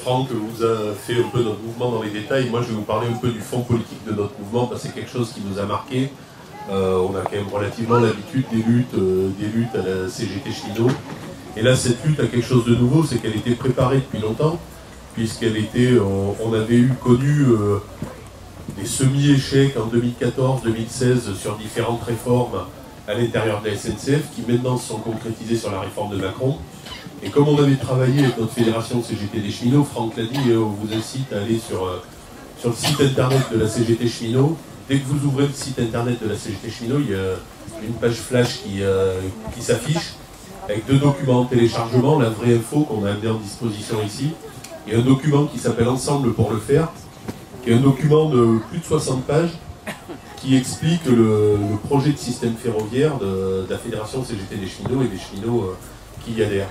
Franck vous a fait un peu notre mouvement dans les détails. Moi, je vais vous parler un peu du fond politique de notre mouvement, parce que c'est quelque chose qui nous a marqué. On a quand même relativement l'habitude des luttes à la CGT cheminot. Et là, cette lutte a quelque chose de nouveau, c'est qu'elle était préparée depuis longtemps, puisqu'elle était, on avait connu des semi-échecs en 2014-2016 sur différentes réformes à l'intérieur de la SNCF, qui maintenant se sont concrétisées sur la réforme de Macron. Et comme on avait travaillé avec notre fédération CGT des cheminots, Franck l'a dit, on vous incite à aller sur le site internet de la CGT cheminot. Dès que vous ouvrez le site internet de la CGT cheminot, il y a une page flash qui s'affiche, avec 2 documents en téléchargement, la vraie info qu'on a amené en disposition ici, et un document qui s'appelle Ensemble pour le faire, qui est un document de plus de 60 pages, qui explique le projet de système ferroviaire de la fédération CGT des cheminots et des cheminots qui y adhèrent.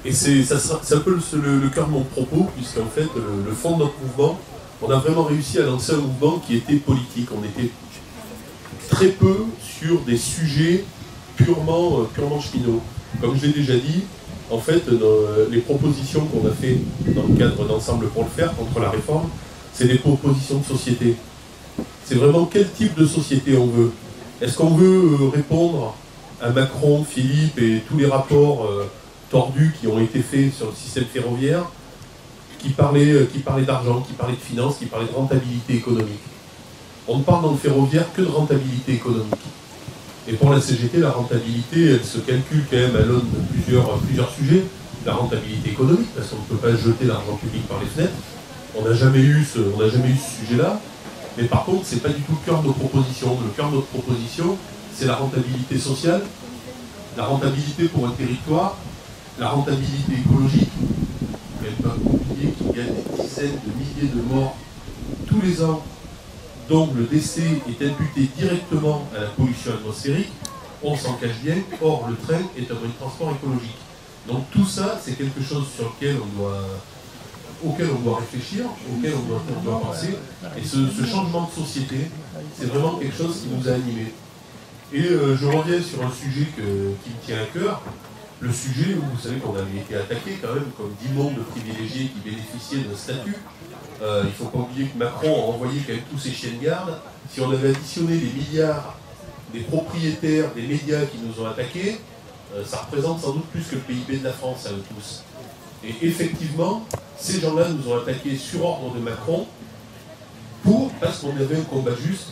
Et c'est un peu le cœur de mon propos, puisqu'en fait, le fond de notre mouvement, on a vraiment réussi à lancer un mouvement qui était politique. On était très peu sur des sujets purement cheminots. Comme je l'ai déjà dit, en fait, les propositions qu'on a fait dans le cadre d'Ensemble pour le faire, contre la réforme, c'est des propositions de société. C'est vraiment quel type de société on veut. Est-ce qu'on veut répondre à Macron, Philippe et tous les rapports tordus qui ont été faits sur le système ferroviaire, qui parlaient d'argent, qui parlaient de finances, qui parlaient de rentabilité économique. On ne parle dans le ferroviaire que de rentabilité économique. Et pour la CGT, la rentabilité, elle se calcule quand même à l'aune de plusieurs sujets. La rentabilité économique, parce qu'on ne peut pas jeter l'argent public par les fenêtres. On n'a jamais eu ce sujet-là. Mais par contre, ce n'est pas du tout le cœur de nos propositions. Le cœur de notre proposition, c'est la rentabilité sociale, la rentabilité pour un territoire, la rentabilité écologique. Il ne faut pas oublier qu'il y a des dizaines de milliers de morts tous les ans, dont le décès est imputé directement à la pollution atmosphérique. On s'en cache bien, or le train est un moyen de transport écologique. Donc tout ça, c'est quelque chose auquel on doit réfléchir, auquel on doit penser. Et ce changement de société, c'est vraiment quelque chose qui nous a animés. Et je reviens sur un sujet qui me tient à cœur. Le sujet où vous savez qu'on avait été attaqué quand même comme d'immondes privilégiés qui bénéficiaient d'un statut. Il ne faut pas oublier que Macron a envoyé quand même tous ses chiens de garde. Si on avait additionné les milliards des propriétaires des médias qui nous ont attaqués, ça représente sans doute plus que le PIB de la France à eux tous. Et effectivement, ces gens-là nous ont attaqués sur ordre de Macron parce qu'on avait un combat juste,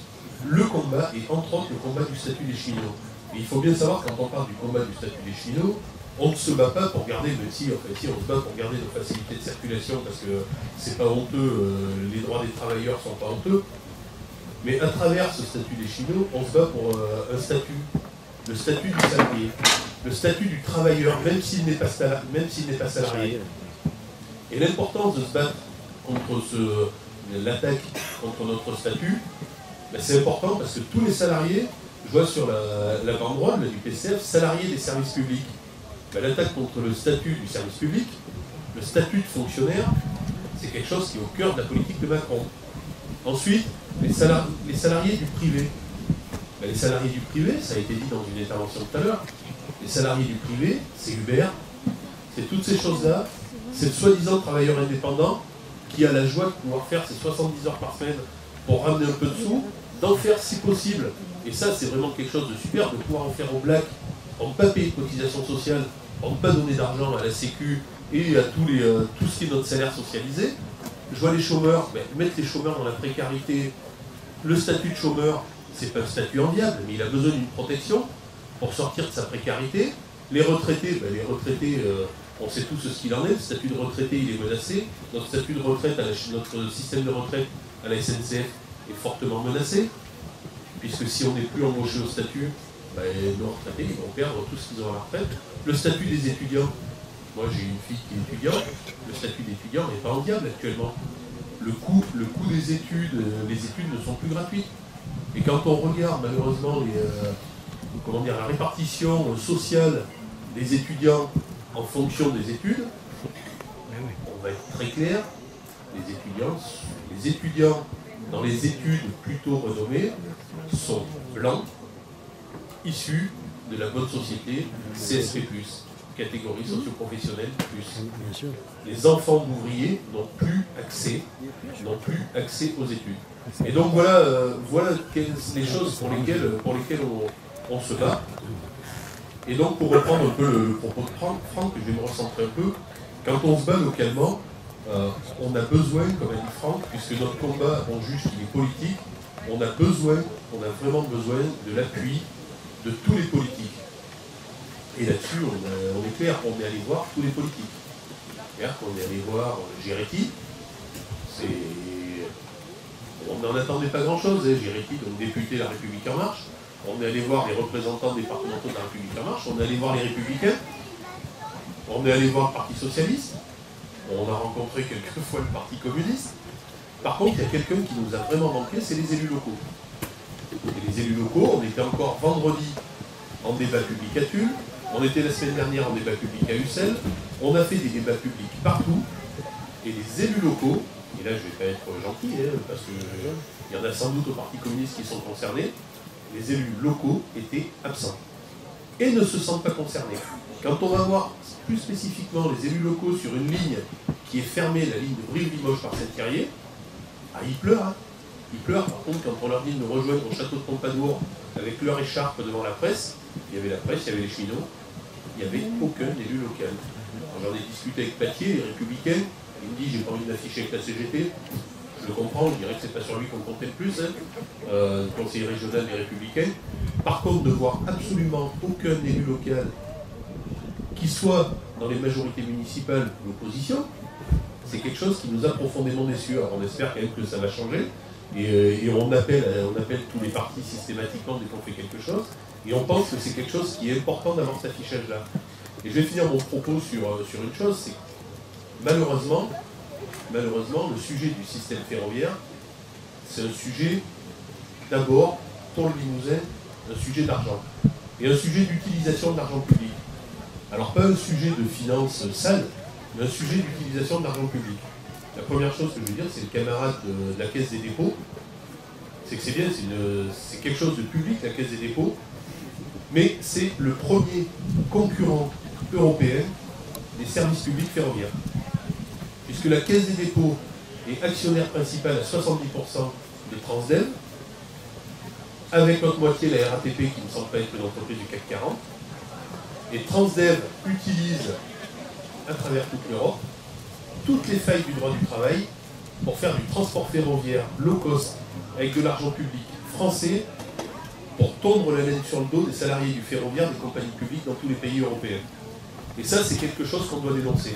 le combat, et entre autres le combat du statut des cheminots. Et il faut bien savoir, quand on parle du combat du statut des cheminots, on ne se bat pas pour garder, même si, en fait, si on se bat pour garder nos facilités de circulation, parce que c'est pas honteux, les droits des travailleurs sont pas honteux, mais à travers ce statut des cheminots, on se bat pour un statut, le statut du salarié, le statut du travailleur, même s'il n'est pas salarié. Et l'importance de se battre contre l'attaque contre notre statut, ben c'est important parce que tous les salariés, je vois sur la banderole du PCF, salariés des services publics. Ben, l'attaque contre le statut du service public, le statut de fonctionnaire, c'est quelque chose qui est au cœur de la politique de Macron. Ensuite, les salariés du privé. Ben, les salariés du privé, ça a été dit dans une intervention tout à l'heure, les salariés du privé, c'est Uber, c'est toutes ces choses-là, c'est le soi-disant travailleur indépendant qui a la joie de pouvoir faire ses 70 heures par semaine pour ramener un peu de sous, d'en faire si possible. Et ça, c'est vraiment quelque chose de super, de pouvoir en faire au black, en ne pas payer de cotisation sociale, en ne pas donner d'argent à la Sécu et à tout ce qui est notre salaire socialisé. Je vois les chômeurs, mettre les chômeurs dans la précarité. Le statut de chômeur, c'est pas un statut enviable, mais il a besoin d'une protection pour sortir de sa précarité. Les retraités, on sait tous ce qu'il en est. Le statut de retraité, il est menacé. Notre statut de retraite, notre système de retraite à la SNCF est fortement menacé, puisque si on n'est plus embauché au statut, nos retraités ils vont perdre tout ce qu'ils ont à la retraite. Le statut des étudiants, moi j'ai une fille qui est étudiante, le statut d'étudiant n'est pas enviable actuellement. Le coût des études, les études ne sont plus gratuites. Et quand on regarde malheureusement la répartition sociale des étudiants en fonction des études, on va être très clair, les étudiants dans les études plutôt renommées sont blancs, issus de la bonne société CSP+. catégorie socio-professionnelle de plus. Bien sûr. Les enfants d'ouvriers n'ont plus accès aux études. Et donc voilà, voilà les choses pour lesquelles on se bat. Et donc pour reprendre un peu le propos de Franck, je vais me recentrer un peu, quand on se bat localement, on a besoin, comme a dit Franck, puisque notre combat, on juge qu'il est politique, on a vraiment besoin de l'appui de tous les politiques. Et là-dessus, on est clair, on est allé voir tous les politiques. C'est-à-dire qu'on est allé voir Géretti, on n'en attendait pas grand-chose, hein. Géretti, donc député de La République En Marche. On est allé voir les représentants départementaux de La République En Marche, on est allé voir les Républicains, on est allé voir le Parti Socialiste, on a rencontré quelquefois le Parti Communiste. Par contre, il y a quelqu'un qui nous a vraiment manqué, c'est les élus locaux. Et les élus locaux, on était encore vendredi en débat public à Tulle, on était la semaine dernière en débat public à Ussel, on a fait des débats publics partout, et les élus locaux, et là je ne vais pas être gentil, hein, parce qu'il y en a sans doute au Parti communiste qui sont concernés, les élus locaux étaient absents et ne se sentent pas concernés. Quand on va voir plus spécifiquement les élus locaux sur une ligne qui est fermée, la ligne de Brive-Limoges par Saint-Thierry, ah, ils pleurent. Hein. Ils pleurent, par contre, quand on leur dit de nous rejoindre au château de Pompadour avec leur écharpe devant la presse, il y avait la presse, il y avait les cheminots, il n'y avait aucun élu local. J'en ai discuté avec Patier, les Républicains, il me dit j'ai pas envie d'afficher avec la CGT. Je le comprends, je dirais que c'est pas sur lui qu'on comptait le plus, hein, conseiller régional des Républicains. Par contre, de voir absolument aucun élu local qui soit dans les majorités municipales ou l'opposition, c'est quelque chose qui nous a profondément déçus. Alors on espère quand même que ça va changer. Et on appelle tous les partis systématiquement dès qu'on fait quelque chose. Et on pense que c'est quelque chose qui est important d'avoir cet affichage-là. Et je vais finir mon propos sur une chose, c'est que malheureusement, le sujet du système ferroviaire, c'est un sujet d'abord, pour le Limousin, un sujet d'argent. Et un sujet d'utilisation de l'argent public. Alors pas un sujet de finances sales, mais un sujet d'utilisation de l'argent public. La première chose que je veux dire, c'est le camarade de la Caisse des dépôts, c'est que c'est bien, c'est quelque chose de public, la Caisse des dépôts, mais c'est le premier concurrent européen des services publics ferroviaires. Puisque la Caisse des dépôts est actionnaire principal à 70% des Transdev, avec l'autre moitié la RATP qui ne semble pas être une entreprise du CAC 40, et Transdev utilise à travers toute l'Europe toutes les failles du droit du travail pour faire du transport ferroviaire low cost avec de l'argent public français pour tondre la laine sur le dos des salariés du ferroviaire des compagnies publiques dans tous les pays européens. Et ça, c'est quelque chose qu'on doit dénoncer.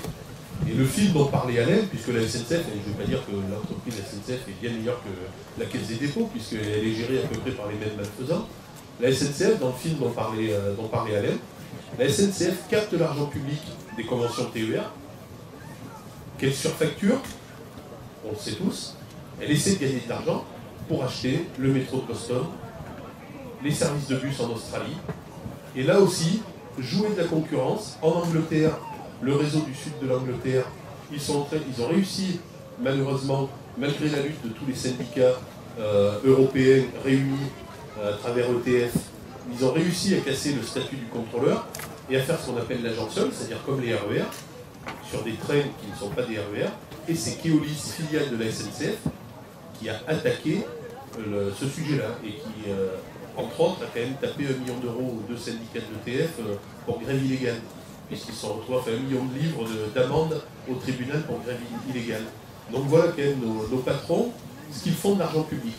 Et le film dont parlait Alain, puisque la SNCF, et je ne veux pas dire que l'entreprise SNCF est bien meilleure que la Caisse des dépôts, puisqu'elle est gérée à peu près par les mêmes malfaisants, la SNCF, dans le film dont parlait Alain, la SNCF capte l'argent public des conventions TER, qu'elle surfacture, on le sait tous, elle essaie de gagner de l'argent pour acheter le métro de Boston, les services de bus en Australie, et là aussi, jouer de la concurrence. En Angleterre, le réseau du sud de l'Angleterre, ils ont réussi, malheureusement, malgré la lutte de tous les syndicats européens réunis à travers ETF, ils ont réussi à casser le statut du contrôleur et à faire ce qu'on appelle l'agent seul, c'est-à-dire comme les RER, sur des trains qui ne sont pas des RER, et c'est Keolis, filiale de la SNCF, qui a attaqué ce sujet-là, et qui, entre autres, a quand même tapé 1 million d'euros aux 2 syndicats de l'ETF pour grève illégale, puisqu'ils sont retrouvés à faire 1 million de livres d'amende au tribunal pour grève illégale. Donc voilà quand même nos patrons, ce qu'ils font de l'argent public.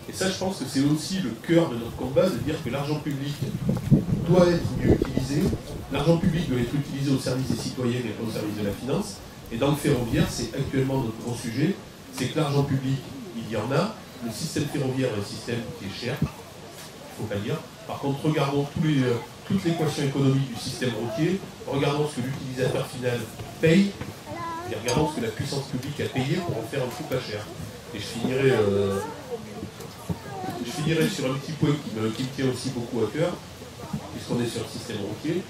Et ça, je pense que c'est aussi le cœur de notre combat, de dire que l'argent public doit être mieux utilisé. L'argent public doit être utilisé au service des citoyens et pas au service de la finance. Et dans le ferroviaire, c'est actuellement notre gros sujet, c'est que l'argent public, il y en a. Le système ferroviaire est un système qui est cher, il ne faut pas dire. Par contre, regardons toute l'équation économique du système routier, regardons ce que l'utilisateur final paye, et regardons ce que la puissance publique a payé pour en faire un coup pas cher. Et je finirai sur un petit point qui me tient aussi beaucoup à cœur, puisqu'on est sur le système routier,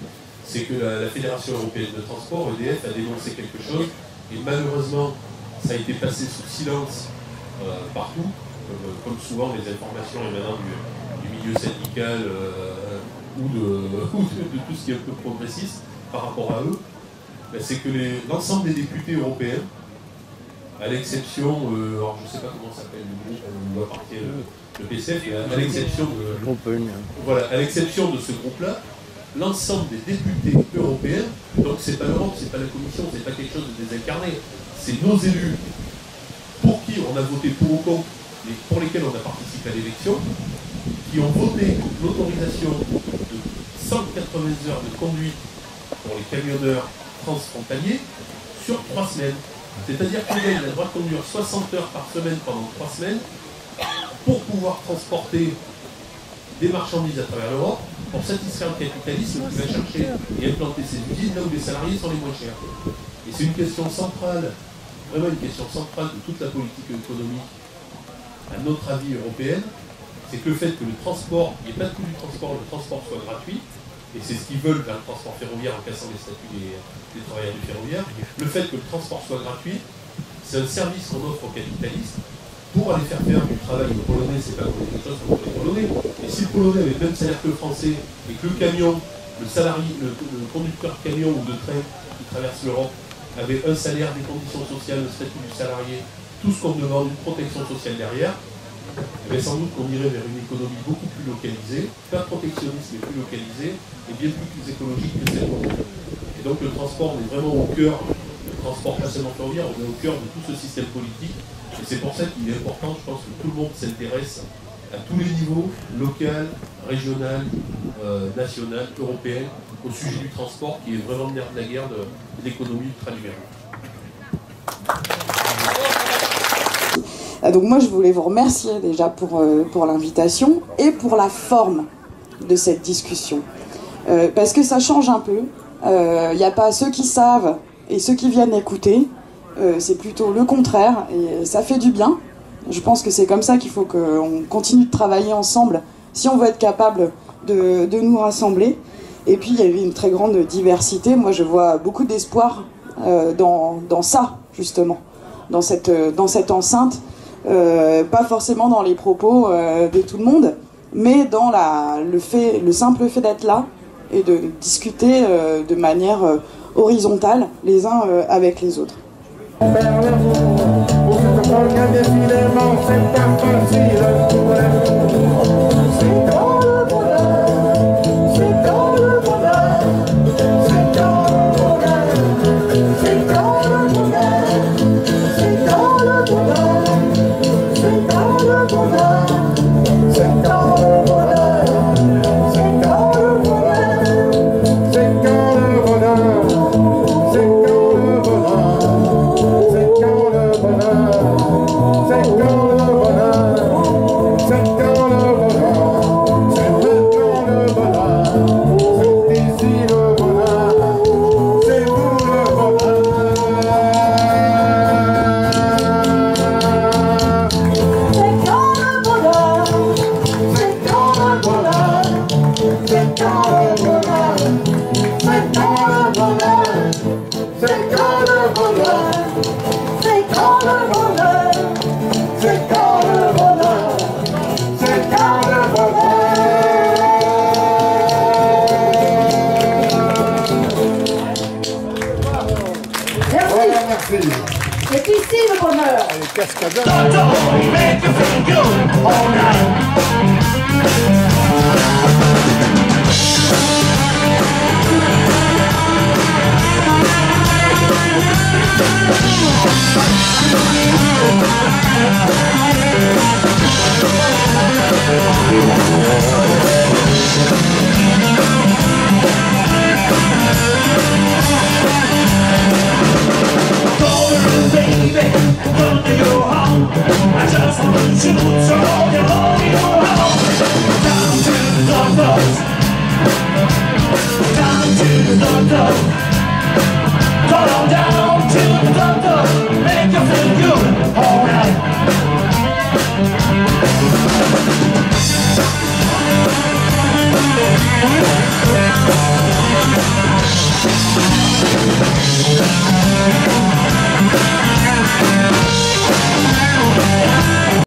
c'est que la Fédération européenne de transport, EDF, a dénoncé quelque chose, et malheureusement, ça a été passé sous silence partout, comme souvent les informations émanant du milieu syndical ou de tout ce qui est un peu progressiste. par rapport à eux, ben, c'est que l'ensemble des députés européens, à l'exception, alors je ne sais pas comment s'appelle le groupe où appartient le PCF, à l'exception à l'exception de ce groupe-là, l'ensemble des députés européens, donc c'est pas l'Europe, c'est pas la Commission, c'est pas quelque chose de désincarné, c'est nos élus pour qui on a voté pour ou contre, mais pour lesquels on a participé à l'élection, qui ont voté l'autorisation de 180 heures de conduite pour les camionneurs transfrontaliers sur 3 semaines. C'est-à-dire que le gars, il a le droit de conduire 60 heures par semaine pendant 3 semaines pour pouvoir transporter des marchandises à travers l'Europe pour satisfaire le capitalisme qui va chercher et implanter ses usines là où les salariés sont les moins chers. Et c'est une question centrale, vraiment une question centrale de toute la politique économique, à notre avis européenne, c'est que le fait que le transport, il n'y ait pas de coût du transport, le transport soit gratuit, et c'est ce qu'ils veulent vers le transport ferroviaire en cassant les statuts des travailleurs du ferroviaire, le fait que le transport soit gratuit, c'est un service qu'on offre aux capitalistes pour aller faire du travail aux Polonais, c'est pas quelque chose pour les Polonais. Et si le Polonais avait le même salaire que le Français, et que le camion, le salarié, le conducteur de camion ou de train qui traverse l'Europe avait un salaire, des conditions sociales, le statut du salarié, tout ce qu'on demande, une protection sociale derrière, eh sans doute qu'on irait vers une économie beaucoup plus localisée, pas protectionniste mais plus localisée, et bien plus écologique que celle qu'on a. Et donc le transport, on est vraiment au cœur, le transport pas seulement ferroviaire, on est au cœur de tout ce système politique, et c'est pour ça qu'il est important, je pense, que tout le monde s'intéresse à tous les niveaux, local, régional, national, européen, au sujet du transport, qui est vraiment le nerf de la guerre de l'économie ultra-libérale. Donc moi je voulais vous remercier déjà pour l'invitation et pour la forme de cette discussion. Parce que ça change un peu. Il n'y a pas ceux qui savent et ceux qui viennent écouter. C'est plutôt le contraire et ça fait du bien. Je pense que c'est comme ça qu'il faut qu'on continue de travailler ensemble si on veut être capable de nous rassembler. Et puis il y avait une très grande diversité. Moi je vois beaucoup d'espoir dans ça justement, dans cette enceinte. Pas forcément dans les propos de tout le monde, mais dans le simple fait d'être là et de discuter de manière horizontale les uns avec les autres. C'est ici le bonheur.